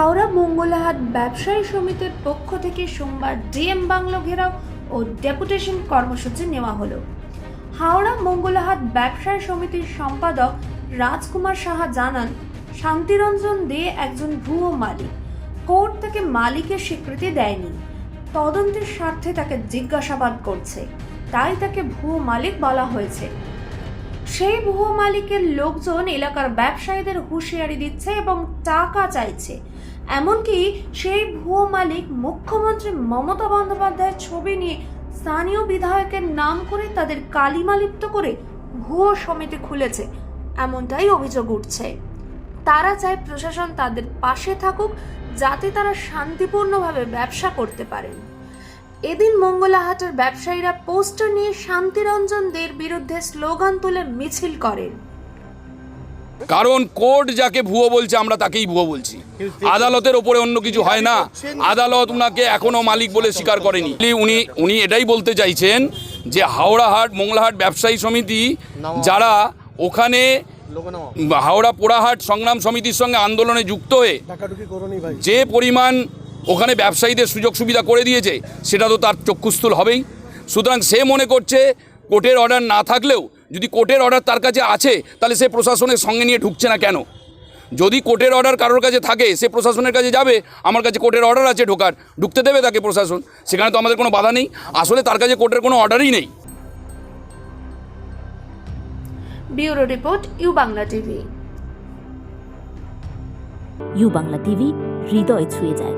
হাওড়া মঙ্গলাহাট ব্যবসায়ী সমিতির পক্ষ থেকে সোমবার ডিএম বাংলো ঘেরাও ও ডেপুটেশন কর্মসূচি নেওয়া হলো। হাওড়া মঙ্গলাহাট ব্যবসায়ী সমিতির সম্পাদক রাজকুমার সাহা জানান, শান্তিরঞ্জন দে একজন ভুয়ো মালিক। কোর্ট তাকে মালিকের স্বীকৃতি দেয়নি, তদন্তের স্বার্থে তাকে জিজ্ঞাসাবাদ করছে, তাই তাকে ভুয়ো মালিক বলা হয়েছে। সেই ভুয়ো মালিকের লোকজন এলাকার ব্যবসায়ীদের হুঁশিয়ারি দিচ্ছে এবং টাকা চাইছে। এমনকি সেই ভুয়ো মালিক মুখ্যমন্ত্রী মমতা বন্দ্যোপাধ্যায়ের ছবি নিয়ে স্থানীয় বিধায়কের নাম করে তাদের কালিমালিপ্ত করে ভুয়ো সমিতি খুলেছে, এমনটাই অভিযোগ উঠছে। তারা চায় প্রশাসন তাদের পাশে থাকুক, যাতে তারা শান্তিপূর্ণভাবে ব্যবসা করতে পারেন। এদিন মঙ্গলাহাটের ব্যবসায়ীরা পোস্টার নিয়ে শান্তিরঞ্জন দের বিরুদ্ধে স্লোগান তুলে মিছিল করেন। কারণ কোর্ট যাকে ভুয়ো বলছে আমরা তাকেই ভুয়ো বলছি, আদালতের ওপরে অন্য কিছু হয় না। আদালত উনাকে এখনো মালিক বলে স্বীকার করেনি। উনি এটাই বলতে চাইছেন যে হাওড়াহাট মঙ্গলাহাট ব্যবসায়ী সমিতি যারা ওখানে হাওড়া পোড়াহাট সংগ্রাম সমিতির সঙ্গে আন্দোলনে যুক্ত হয়ে যে পরিমাণ ওখানে ব্যবসায়ীদের সুযোগ সুবিধা করে দিয়েছে সেটা তো তার চক্ষুস্থল হবেই। সুতরাং সে মনে করছে কোর্টের অর্ডার না থাকলেও যদি কোর্টের অর্ডার তার কাছে আছে তাহলে সে প্রশাসনের সঙ্গে নিয়ে ঢুকছে না কেন? যদি কোর্টের অর্ডার কারোর কাছে থাকে সে প্রশাসনের কাছে যাবে, আমার কাছে কোর্টের অর্ডার আছে ঢুকতে দেবে তাকে প্রশাসন, সেখানে তো আমাদের কোনো বাধা নেই। আসলে তার কাছে কোর্টের কোনো অর্ডারই নেই। Bureau report, U Bangla TV. U Bangla TV হৃদয় ছুঁয়ে যায়।